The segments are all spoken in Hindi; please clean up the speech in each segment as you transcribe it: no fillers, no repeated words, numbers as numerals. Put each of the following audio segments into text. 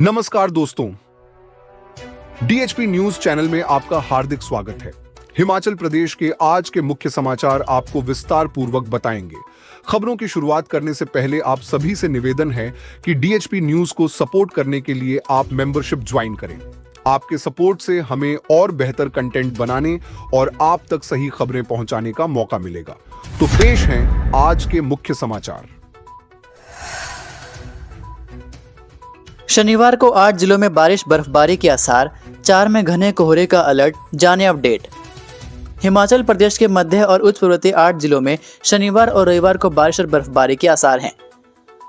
नमस्कार दोस्तों, डीएचपी न्यूज चैनल में आपका हार्दिक स्वागत है। हिमाचल प्रदेश के आज के मुख्य समाचार आपको विस्तार पूर्वक बताएंगे। खबरों की शुरुआत करने से पहले आप सभी से निवेदन है कि डीएचपी न्यूज को सपोर्ट करने के लिए आप मेंबरशिप ज्वाइन करें। आपके सपोर्ट से हमें और बेहतर कंटेंट बनाने और आप तक सही खबरें पहुंचाने का मौका मिलेगा। तो पेश हैं आज के मुख्य समाचार। शनिवार को 8 जिलों में बारिश बर्फबारी के आसार, 4 में घने कोहरे का अलर्ट। जाने अपडेट। हिमाचल प्रदेश के मध्य और उच्च पूर्वोत्तर 8 जिलों में शनिवार और रविवार को बारिश और बर्फबारी के आसार हैं।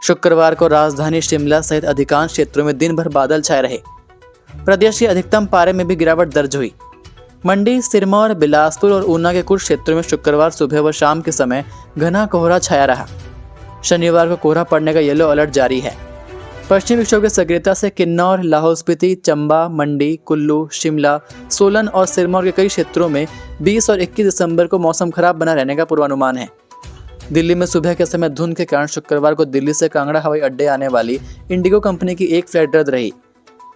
शुक्रवार को राजधानी शिमला सहित अधिकांश क्षेत्रों में दिन भर बादल छाए रहे। प्रदेश के अधिकतम पारे में भी गिरावट दर्ज हुई। मंडी, सिरमौर, बिलासपुर और ऊना के कुछ क्षेत्रों में शुक्रवार सुबह व शाम के समय घना कोहरा छाया रहा। शनिवार को कोहरा पड़ने का येलो अलर्ट जारी है। पश्चिमी विक्षोभ की सक्रियता से किन्नौर, लाहौल स्पीति, चंबा, मंडी, कुल्लू, शिमला, सोलन और सिरमौर के कई क्षेत्रों में 20 और 21 दिसंबर को मौसम खराब बना रहने का पूर्वानुमान है। दिल्ली में सुबह के समय धुंध के कारण शुक्रवार को दिल्ली से कांगड़ा हवाई अड्डे आने वाली इंडिगो कंपनी की एक फ्लाइट रद्द रही।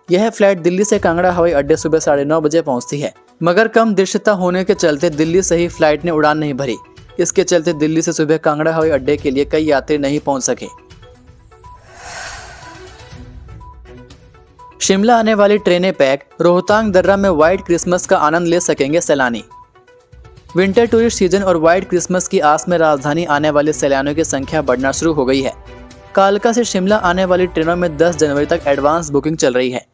यह फ्लाइट दिल्ली से कांगड़ा हवाई अड्डे सुबह 9:30 बजे पहुंचती है, मगर कम दृश्यता होने के चलते दिल्ली से ही फ्लाइट ने उड़ान नहीं भरी। इसके चलते दिल्ली से सुबह कांगड़ा हवाई अड्डे के लिए कई यात्री नहीं पहुंच सके। शिमला आने वाली ट्रेनें पैक। रोहतांग दर्रा में व्हाइट क्रिसमस का आनंद ले सकेंगे सैलानी। विंटर टूरिस्ट सीजन और व्हाइट क्रिसमस की आस में राजधानी आने वाले सैलानियों की संख्या बढ़ना शुरू हो गई है। कालका से शिमला आने वाली ट्रेनों में 10 जनवरी तक एडवांस बुकिंग चल रही है।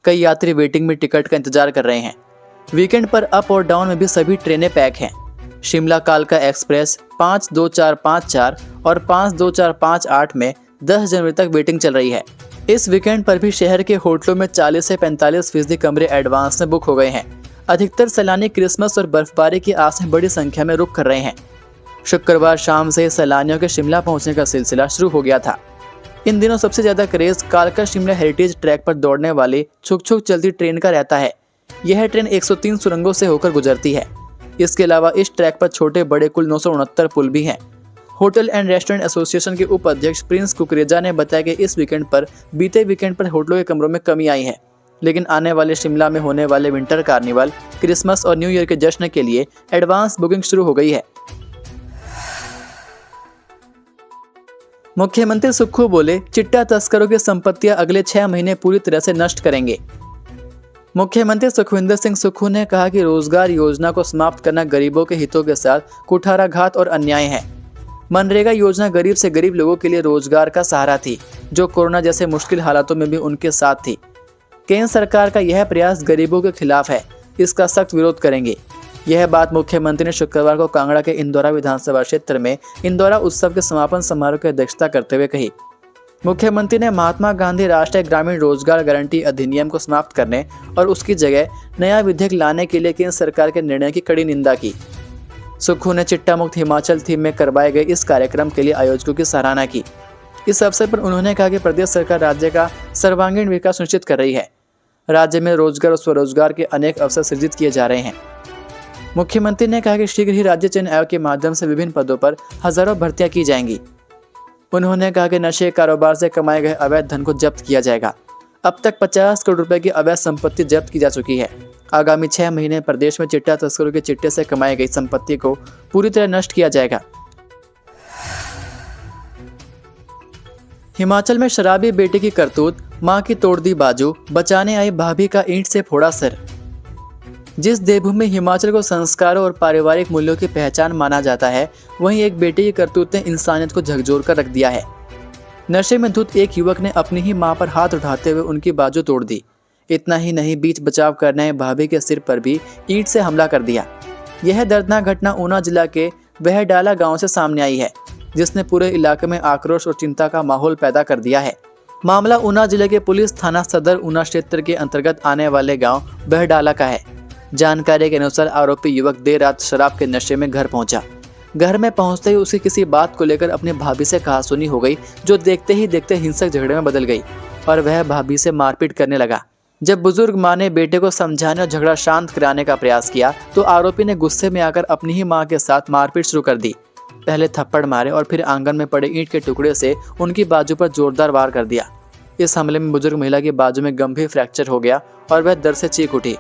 कई यात्री वेटिंग में टिकट का इंतजार कर रहे हैं। वीकेंड पर अप और डाउन में भी सभी ट्रेनें पैक हैं। शिमला कालका एक्सप्रेस 52454 और 52458 में 10 जनवरी तक वेटिंग चल रही है। इस वीकेंड पर भी शहर के होटलों में 40 से 45% कमरे एडवांस में बुक हो गए हैं। अधिकतर सैलानी क्रिसमस और बर्फबारी की आस में बड़ी संख्या में रुक कर रहे हैं। शुक्रवार शाम से सैलानियों के शिमला पहुंचने का सिलसिला शुरू हो गया था। इन दिनों सबसे ज्यादा क्रेज कालका शिमला हेरिटेज ट्रैक पर दौड़ने वाली छुक छुक चलती ट्रेन का रहता है। यह ट्रेन 103 सुरंगों से होकर गुजरती है। इसके अलावा इस ट्रैक पर छोटे बड़े कुल 969 पुल भी हैं। होटल एंड रेस्टोरेंट एसोसिएशन के उपाध्यक्ष प्रिंस कुकरेजा ने बताया कि इस वीकेंड पर बीते वीकेंड पर होटलों के कमरों में कमी आई है, लेकिन आने वाले शिमला में होने वाले विंटर कार्निवल, क्रिसमस और न्यू ईयर के जश्न के लिए एडवांस बुकिंग शुरू हो गई है। मुख्यमंत्री सुक्खू बोले, चिट्टा तस्करों की संपत्तियां अगले 6 महीने पूरी तरह से नष्ट करेंगे। मुख्यमंत्री सुखविंदर सिंह सुक्खू ने कहा कि रोजगार योजना को समाप्त करना गरीबों के हितों के साथ कुठाराघात और अन्याय है। मनरेगा योजना गरीब से गरीब लोगों के लिए रोजगार का सहारा थी, जो कोरोना जैसे मुश्किल हालातों में भी उनके साथ थी। केंद्र सरकार का यह प्रयास गरीबों के खिलाफ है, इसका सख्त विरोध करेंगे। यह बात मुख्यमंत्री ने शुक्रवार को कांगड़ा के इंदौरा विधानसभा क्षेत्र में इंदौरा उत्सव के समापन समारोह की अध्यक्षता करते हुए कही। मुख्यमंत्री ने महात्मा गांधी राष्ट्रीय ग्रामीण रोजगार गारंटी अधिनियम को समाप्त करने और उसकी जगह नया विधेयक लाने के लिए केंद्र सरकार के निर्णय की कड़ी निंदा की। सुक्खू ने चिट्टा मुक्त हिमाचल थीम में करवाए गए इस कार्यक्रम के लिए आयोजकों की सराहना की। इस अवसर पर उन्होंने कहा कि प्रदेश सरकार राज्य का सर्वांगीण विकास सुनिश्चित कर रही है। राज्य में रोजगार और स्वरोजगार के अनेक अवसर सृजित किए जा रहे हैं। मुख्यमंत्री ने कहा कि शीघ्र ही राज्य चयन आयोग के माध्यम से विभिन्न पदों पर हजारों भर्तियां की जाएंगी। उन्होंने कहा कि नशे कारोबार से कमाए गए अवैध धन को जब्त किया जाएगा। अब तक 50 करोड़ रुपए की अवैध संपत्ति जब्त की जा चुकी है। आगामी 6 महीने प्रदेश में चिट्टा तस्करों के चिट्टे से कमाई गई संपत्ति को पूरी तरह नष्ट किया जाएगा। हिमाचल में शराबी बेटे की करतूत, मां की तोड़ दी बाजू, बचाने आई भाभी का ईंट से फोड़ा सिर। जिस देवभूमि हिमाचल को संस्कारों और पारिवारिक मूल्यों की पहचान माना जाता है, वहीं एक बेटे की करतूत ने इंसानियत को झकझोर कर रख दिया है। नशे में धुत एक युवक ने अपनी ही मां पर हाथ उठाते हुए उनकी बाजू तोड़ दी। इतना ही नहीं, बीच बचाव करने भाभी के सिर पर भी ईंट से हमला कर दिया। यह दर्दनाक घटना ऊना जिला के बहडाला गांव से सामने आई है, जिसने पूरे इलाके में आक्रोश और चिंता का माहौल पैदा कर दिया है। मामला ऊना जिले के पुलिस थाना सदर ऊना क्षेत्र के अंतर्गत आने वाले गांव बहडाला का है। जानकारी के अनुसार आरोपी युवक देर रात शराब के नशे में घर पहुंचा। घर में पहुंचते ही उसे किसी बात को लेकर अपनी भाभी से कहासुनी हो गई, जो देखते ही देखते हिंसक झगड़े में बदल गई और वह भाभी से मारपीट करने लगा। जब बुजुर्ग मां ने बेटे को समझाने और झगड़ा शांत कराने का प्रयास किया, तो आरोपी ने गुस्से में आकर अपनी ही मां के साथ मारपीट शुरू कर दी। पहले थप्पड़ मारे और फिर आंगन में पड़े ईंट के टुकड़े से उनकी बाजू पर जोरदार वार कर दिया। इस हमले में बुजुर्ग महिला की बाजू में गंभीर फ्रैक्चर हो गया और वह दर्द से चीख उठी।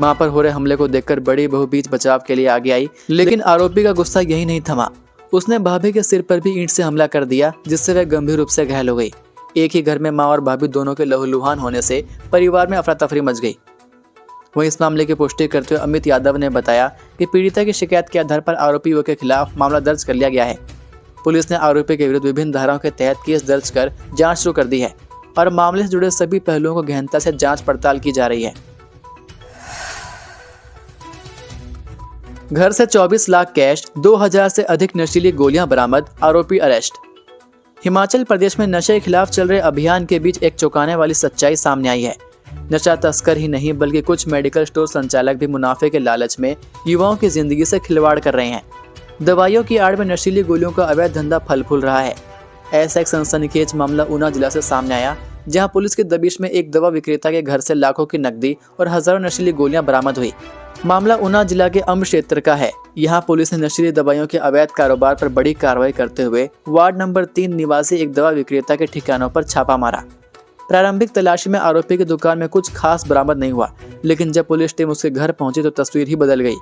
मां पर हो रहे हमले को देखकर बड़ी बहू बीच बचाव के लिए आगे आई, लेकिन आरोपी का गुस्सा यही नहीं थमा। उसने भाभी के सिर पर भी ईंट से हमला कर दिया, जिससे वह गंभीर रूप से घायल हो गई। एक ही घर में मां और भाभी दोनों के लहूलुहान होने से परिवार में अफरा तफरी मच गई। वहीं इस मामले की पुष्टि करते हुए अमित यादव ने बताया कि पीड़िता की शिकायत के आधार पर आरोपी युवक के खिलाफ मामला दर्ज कर लिया गया है। पुलिस ने आरोपी के विरुद्ध विभिन्न धाराओं के तहत केस दर्ज कर जांच शुरू कर दी है और मामले से जुड़े सभी पहलुओं को गहनता से जांच पड़ताल की जा रही है। घर से 24 लाख कैश, 2000 से अधिक नशीली गोलियां बरामद, आरोपी अरेस्ट। हिमाचल प्रदेश में नशे के खिलाफ चल रहे अभियान के बीच एक चौंकाने वाली सच्चाई सामने आई है। नशा तस्कर ही नहीं बल्कि कुछ मेडिकल स्टोर संचालक भी मुनाफे के लालच में युवाओं की जिंदगी से खिलवाड़ कर रहे हैं। दवाइयों की आड़ में नशीली गोलियों का अवैध धंधा फल फूल रहा है। ऐसा एक सनसनीखेज मामला ऊना जिला से सामने आया, जहां पुलिस की दबिश में एक दवा विक्रेता के घर से लाखों की नकदी और हजारों नशीली गोलियां बरामद हुई। मामला ऊना जिला के अंब क्षेत्र का है। यहां पुलिस ने नशीली दवाइयों के अवैध कारोबार पर बड़ी कार्रवाई करते हुए वार्ड नंबर 3 निवासी एक दवा विक्रेता के ठिकानों पर छापा मारा। प्रारंभिक तलाशी में आरोपी की दुकान में कुछ खास बरामद नहीं हुआ, लेकिन जब पुलिस टीम उसके घर पहुंची तो तस्वीर ही बदल गई।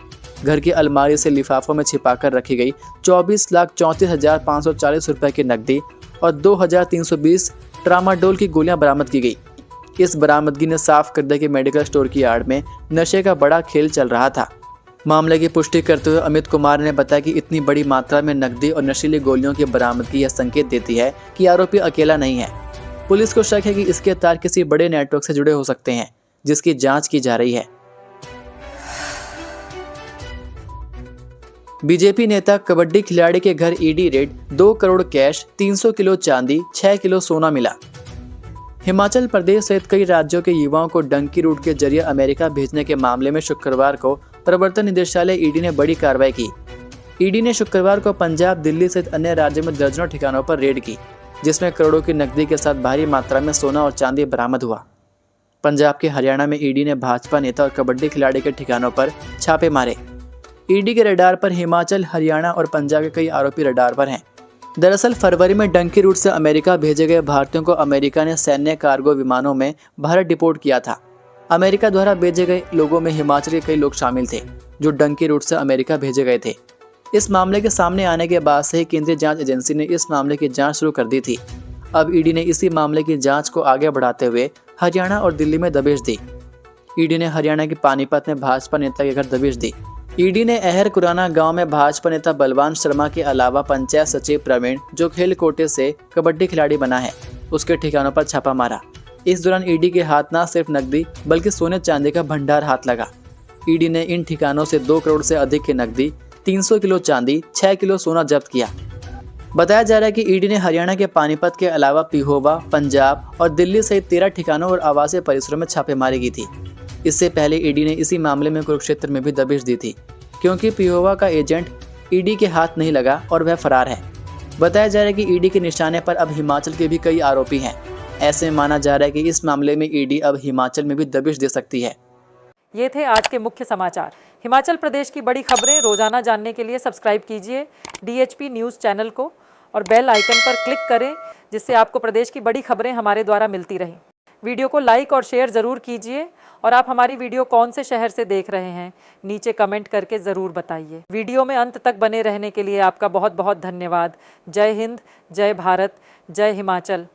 घर की अलमारी से लिफाफों में छिपाकर रखी गई 24,34,540 रुपए की नकदी और 2,320 ट्रामाडोल की गोलियां बरामद की गई। इस बरामदगी ने साफ कर दिया कि मेडिकल स्टोर की आड़ में नशे का बड़ा खेल चल रहा था। मामले की पुष्टि करते हुए अमित कुमार ने बताया कि इतनी बड़ी मात्रा में नकदी और नशीली गोलियों की बरामदगी यह संकेत देती है कि आरोपी अकेला नहीं है। पुलिस को शक है कि इसके तार किसी बड़े नेटवर्क से जुड़े हो सकते हैं, जिसकी जांच की जा रही है। बीजेपी नेता कबड्डी खिलाड़ी के घर ED red, 2 crore cash, 300 kilo चांदी, 6 किलो सोना मिला। हिमाचल प्रदेश सहित कई राज्यों के युवाओं को डंकी रूट के जरिए अमेरिका भेजने के मामले में शुक्रवार को प्रवर्तन निदेशालय ईडी ने बड़ी कार्रवाई की। ईडी ने शुक्रवार को पंजाब, दिल्ली सहित अन्य राज्यों में दर्जनों ठिकानों पर रेड की, जिसमें करोड़ों की नकदी के साथ भारी मात्रा में सोना और चांदी बरामद हुआ। पंजाब के हरियाणा में ईडी ने भाजपा नेता और कबड्डी खिलाड़ी के ठिकानों पर छापे मारे। ईडी के रडार पर हिमाचल, हरियाणा और पंजाब के कई आरोपी रडार पर हैं। दरअसल फरवरी में डंकी रूट से अमेरिका भेजे गए भारतीयों को अमेरिका ने सैन्य कार्गो विमानों में भारत डिपोर्ट किया था। अमेरिका द्वारा भेजे गए लोगों में हिमाचल के कई लोग शामिल थे, जो डंकी रूट से अमेरिका भेजे गए थे। इस मामले के सामने आने के बाद से ही केंद्रीय जांच एजेंसी ने इस मामले की जांच शुरू कर दी थी। अब ईडी ने इसी मामले की जांच को आगे बढ़ाते हुए हरियाणा और दिल्ली में दबिश दी। ईडी ने हरियाणा के पानीपत में भाजपा नेता के घर दबिश दी। ईडी ने अहर कुराना गांव में भाजपा नेता बलवान शर्मा के अलावा पंचायत सचिव प्रवीण, जो खेल कोटे से कबड्डी खिलाड़ी बना है, उसके ठिकानों पर छापा मारा। इस दौरान ईडी के हाथ न सिर्फ नकदी बल्कि सोने चांदी का भंडार हाथ लगा। ईडी ने इन ठिकानों से 2 करोड़ से अधिक की नकदी, 300 किलो चांदी, 6 किलो सोना जब्त किया। बताया जा रहा है कि ईडी ने हरियाणा के पानीपत के अलावा पिहोवा, पंजाब और दिल्ली सहित 13 ठिकानों और आवासीय परिसरों में छापेमारी की थी। इससे पहले ईडी ने इसी मामले में कुरुक्षेत्र में भी दबिश दी थी, क्योंकि पिहोवा का एजेंट ईडी के हाथ नहीं लगा और वह फरार है। बताया जा रहा है कि ईडी के निशाने पर अब हिमाचल के भी कई आरोपी हैं। ऐसे माना जा रहा है कि इस मामले में ईडी अब हिमाचल में भी दबिश दे सकती है। ये थे आज के मुख्य समाचार। हिमाचल प्रदेश की बड़ी खबरें रोजाना जानने के लिए सब्सक्राइब कीजिए DHP न्यूज़ चैनल को और बेल आइकन पर क्लिक करें, जिससे आपको प्रदेश की बड़ी खबरें हमारे द्वारा मिलती रहें। वीडियो को लाइक और शेयर ज़रूर कीजिए और आप हमारी वीडियो कौन से शहर से देख रहे हैं, नीचे कमेंट करके ज़रूर बताइए। वीडियो में अंत तक बने रहने के लिए आपका बहुत बहुत धन्यवाद। जय हिंद, जय भारत, जय हिमाचल।